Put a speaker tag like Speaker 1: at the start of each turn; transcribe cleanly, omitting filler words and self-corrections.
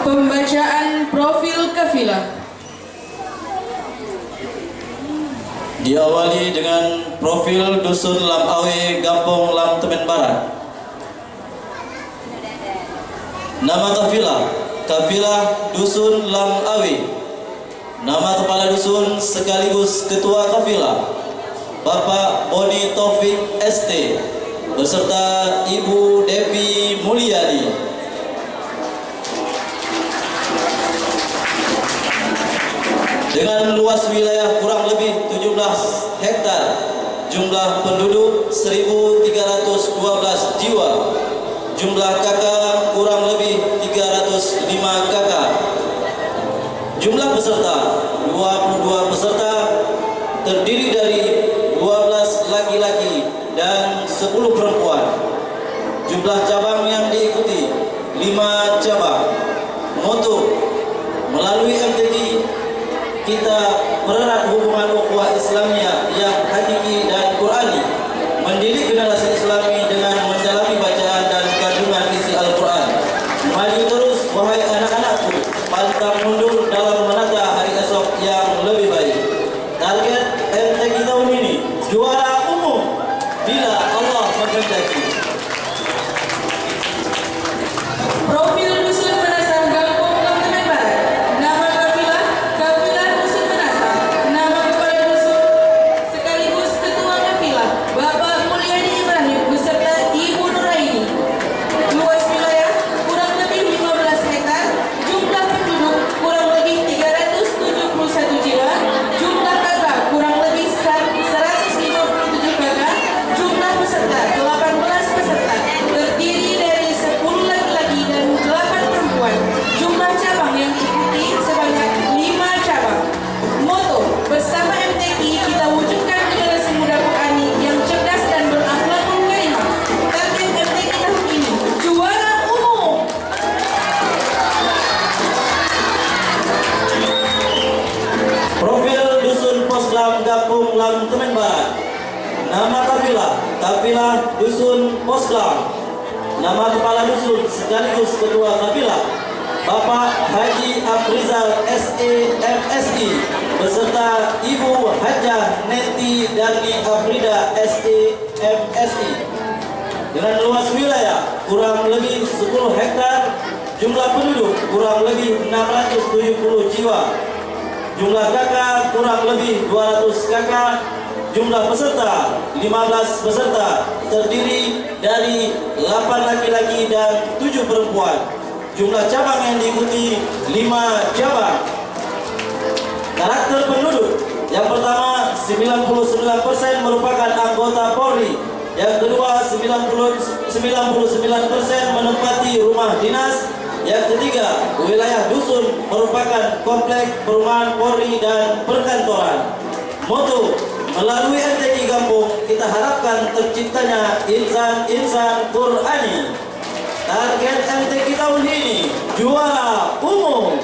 Speaker 1: Pembacaan profil kafilah.
Speaker 2: Diawali dengan profil Dusun Lam Awe, Gampong Lam Temen Barat. Nama kafilah, Kafilah Dusun Lam Awe. Nama kepala dusun sekaligus ketua kafilah, Bapak Boni Taufik ST beserta Ibu Devi Mulyadi. Dengan luas wilayah kurang lebih 17 hektar, jumlah penduduk 1.312 jiwa, jumlah kakak kurang lebih 305 kakak, jumlah peserta 22 peserta, terdiri dari 12 laki-laki dan 10 perempuan. Jumlah cabang yang diikuti 5 cabang. Moto: melalui MTQ kita mererat hubungan ukhuwah Islamiyah yang hakiki dan Qurani, mendidik generasi Islami dengan mendalami bacaan dan kandungan isi Al-Quran. Maju terus wahai anak-anakku, pantang mundur dalam menata hari esok yang lebih baik. Target MTQ tahun ini juara umum bila Allah menghendaki.
Speaker 1: Profil Dusun Menasah, Gampong Lam Temen Barat. Nama kafilah, Kafilah Dusun Menasah. Nama kepala dusun sekaligus ketua kafilah, Bapak Mulyadi Ibrahim beserta Ibu Nuraini. Luas wilayah kurang lebih 15 hektar, jumlah penduduk kurang lebih 371 jiwa, jumlah kakak kurang lebih 157 kakak, jumlah peserta 18 peserta, terdiri dari 10 laki-laki dan 8 perempuan. Jumlah cabang yang diikuti sebanyak 5 cabang. Moto: bersama MTQ kita wujudkan generasi muda Qurani yang cerdas dan berakhlakul karimah. Target MTQ tahun ini juara umum.
Speaker 2: Profil Dusun Poslam, Gampong Lam Temen Barat. Nama kafilah, Kafilah Dusun Poslam. Nama kepala dusun sekaligus ketua kafilah, Bapak Haji Afrizal SE MSI beserta Ibu Hajah Neti Dani Afrida SE MSI. Dengan luas wilayah kurang lebih 10 hektar, jumlah penduduk kurang lebih 670 jiwa, jumlah kakak kurang lebih 200 kakak, jumlah peserta 15 peserta, terdiri dari 8 laki-laki dan 7 perempuan. Jumlah cabang yang diikuti 5 cabang. Karakter penduduk: yang pertama 99% merupakan anggota Polri, yang kedua 99% menempati rumah dinas, yang ketiga wilayah dusun merupakan komplek perumahan Polri dan perkantoran. Moto: melalui MTQ Gampong kita harapkan terciptanya insan-insan Qurani. Target MTQ tahun ini juara umum.